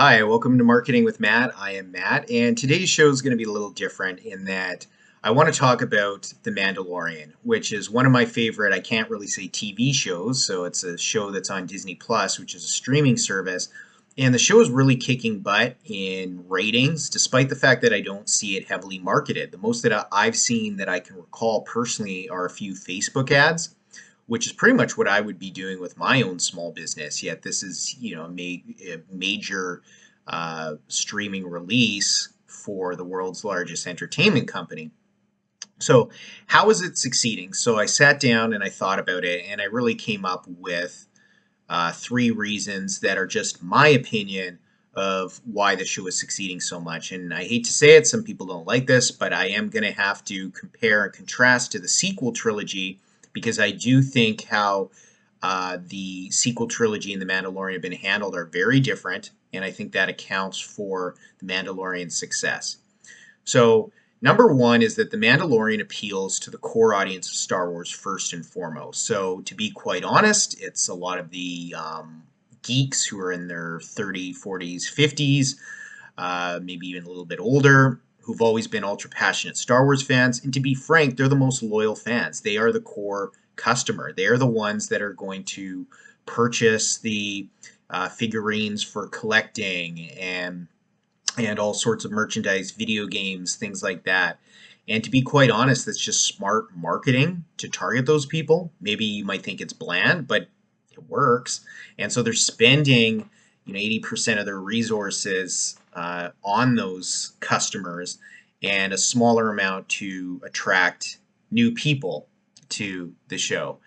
Hi, welcome to Marketing with Matt. I am Matt, and today's show is going to be a little different in that I want to talk about The Mandalorian, which is one of my favorite, I can't really say TV shows, so it's a show that's on Disney Plus, which is a streaming service. And the show is really kicking butt in ratings, despite the fact that I don't see it heavily marketed. The most that I've seen that I can recall personally are a few Facebook ads, which is pretty much what I would be doing with my own small business. Yet this is, a major streaming release for the world's largest entertainment company. So, how is it succeeding? So, I sat down and I thought about it, and I really came up with three reasons that are just my opinion of why the show is succeeding so much. And I hate to say it, some people don't like this, but I am going to have to compare and contrast to the sequel trilogy because I do think how the sequel trilogy and The Mandalorian have been handled are very different, and I think that accounts for The Mandalorian's success. So, number one is that The Mandalorian appeals to the core audience of Star Wars first and foremost. So, to be quite honest, it's a lot of the geeks who are in their 30s, 40s, 50s, maybe even a little bit older, who've always been ultra passionate Star Wars fans. And to be frank, they're the most loyal fans. They are the core customer. They are the ones that are going to purchase the figurines for collecting and all sorts of merchandise, video games, things like that. And to be quite honest, that's just smart marketing to target those people. Maybe you might think it's bland, but it works. And so they're spending 80% of their resources on those customers and a smaller amount to attract new people to the show.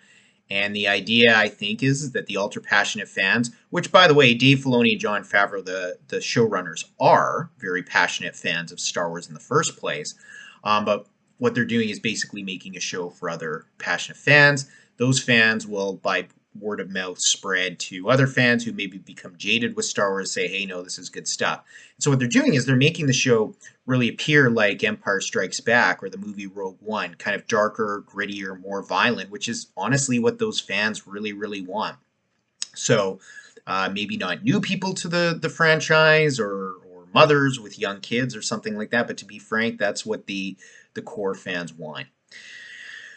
And the idea, I think, is that the ultra passionate fans, which, by the way, Dave Filoni and Jon Favreau, the showrunners, are very passionate fans of Star Wars in the first place. But what they're doing is basically making a show for other passionate fans. Those fans will, by word of mouth, spread to other fans who maybe become jaded with Star Wars, say, hey, no, this is good stuff. So what they're doing is they're making the show really appear like Empire Strikes Back or the movie Rogue One, kind of darker, grittier, more violent, which is honestly what those fans really, really want. So maybe not new people to the franchise or mothers with young kids or something like that, but to be frank, that's what the core fans want.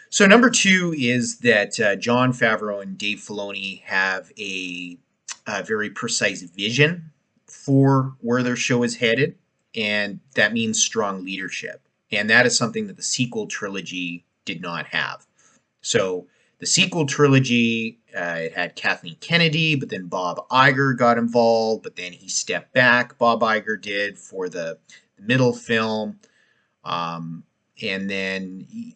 So number two is that Jon Favreau and Dave Filoni have a very precise vision for where their show is headed, and that means strong leadership. And that is something that the sequel trilogy did not have. So the sequel trilogy, it had Kathleen Kennedy, but then Bob Iger got involved, but then he stepped back, Bob Iger did, for the middle film. And then,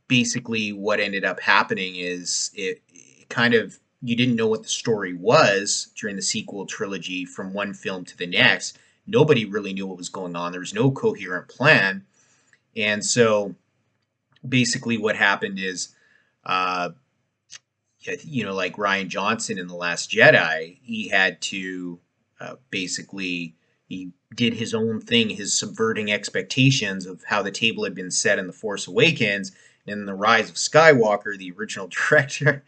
basically what ended up happening is it kind of, you didn't know what the story was during the sequel trilogy from one film to the next. Nobody really knew what was going on. There was no coherent plan. And so basically what happened is, like Rian Johnson in The Last Jedi, he had to he did his own thing, his subverting expectations of how the table had been set in The Force Awakens. And The Rise of Skywalker, the original director,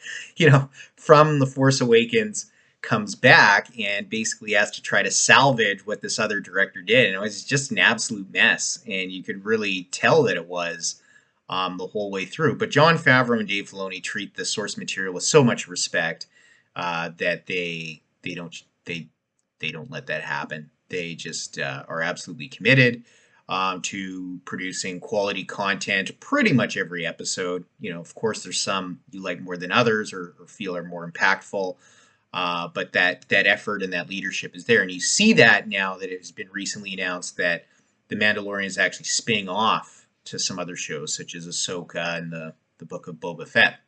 from The Force Awakens comes back and basically has to try to salvage what this other director did. And it was just an absolute mess. And you could really tell that it was the whole way through. But Jon Favreau and Dave Filoni treat the source material with so much respect that they don't let that happen. They just are absolutely committed to producing quality content pretty much every episode. Of course, there's some you like more than others or feel are more impactful, but that effort and that leadership is there. And you see that now that it has been recently announced that The Mandalorian is actually spinning off to some other shows, such as Ahsoka and the Book of Boba Fett.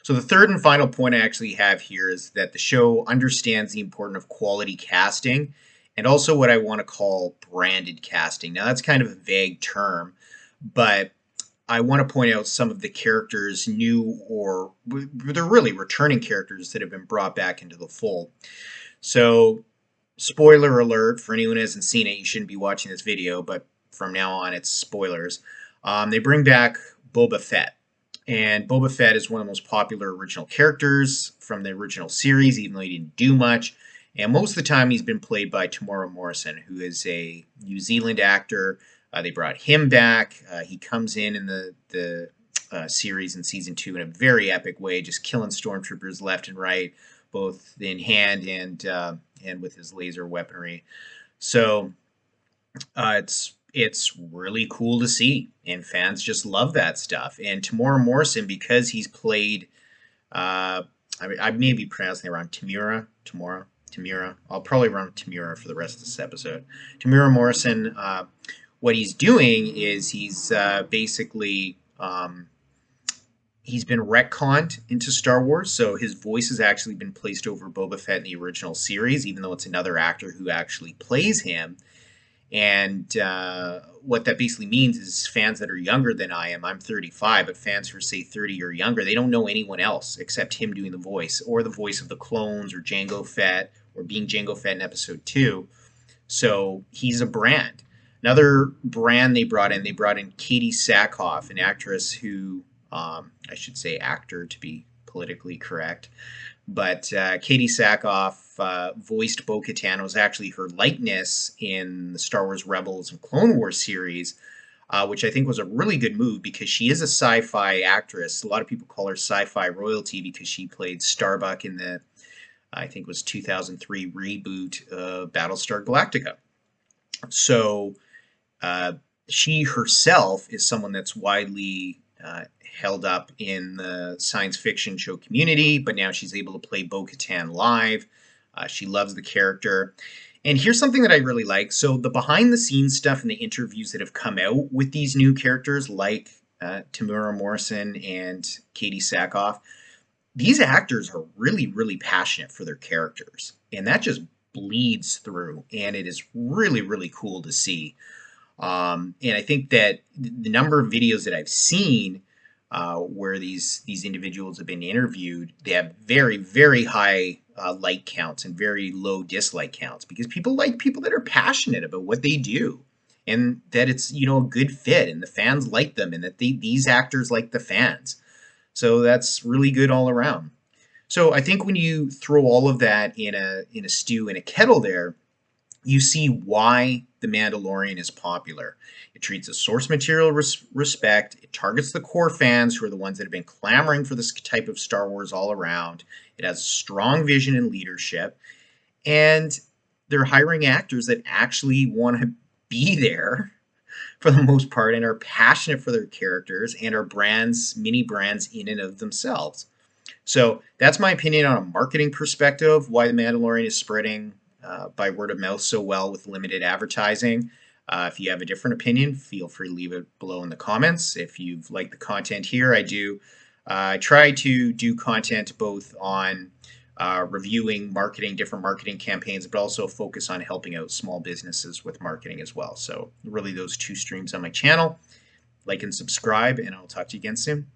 So the third and final point I actually have here is that the show understands the importance of quality casting and also what I want to call branded casting. Now, that's kind of a vague term, but I want to point out some of the characters, new or they're really returning characters that have been brought back into the fold. So, spoiler alert, for anyone who hasn't seen it, you shouldn't be watching this video, but from now on, it's spoilers. They bring back Boba Fett. And Boba Fett is one of the most popular original characters from the original series, even though he didn't do much. And most of the time, he's been played by Tamora Morrison, who is a New Zealand actor. They brought him back. He comes in the series in season 2 in a very epic way, just killing stormtroopers left and right, both in hand and with his laser weaponry. So it's really cool to see, and fans just love that stuff. And Tamora Morrison, because he's played, uh, I may be pronouncing it wrong, Tamura. I'll probably run Tamura for the rest of this episode. Tamura Morrison, what he's doing is basically he's been retconned into Star Wars, so his voice has actually been placed over Boba Fett in the original series, even though it's another actor who actually plays him. And what that basically means is fans that are younger than I am, I'm 35, but fans who are, say, 30 or younger, they don't know anyone else except him doing the voice, or the voice of the clones, or Jango Fett, or being Jango Fett in episode 2. So he's a brand. Another brand they brought in Katie Sackhoff, an actress who, I should say actor to be politically correct, but Katie Sackhoff voiced Bo-Katan. It was actually her likeness in the Star Wars Rebels and Clone Wars series, which I think was a really good move because she is a sci-fi actress. A lot of people call her sci-fi royalty because she played Starbuck in the, I think it was 2003 reboot of Battlestar Galactica. So she herself is someone that's widely held up in the science fiction show community, but now she's able to play Bo-Katan live. She loves the character. And here's something that I really like. So the behind the scenes stuff and the interviews that have come out with these new characters like Tamura Morrison and Katie Sackhoff, these actors are really, really passionate for their characters. And that just bleeds through. And it is really, really cool to see. And I think that the number of videos that I've seen where these individuals have been interviewed, they have very, very high like counts and very low dislike counts because people like people that are passionate about what they do, and that it's a good fit, and the fans like them, and that these actors like the fans. So that's really good all around. So I think when you throw all of that in a stew, in a kettle there, you see why The Mandalorian is popular. It treats the source material respect. It targets the core fans who are the ones that have been clamoring for this type of Star Wars all around. It has strong vision and leadership. And they're hiring actors that actually want to be there for the most part and are passionate for their characters and are mini brands in and of themselves. So that's my opinion on a marketing perspective, why The Mandalorian is spreading by word of mouth so well with limited advertising. If you have a different opinion, feel free to leave it below in the comments. If you've liked the content here, I try to do content both on reviewing different marketing campaigns, but also focus on helping out small businesses with marketing as well. So really those two streams on my channel. Like and subscribe, and I'll talk to you again soon.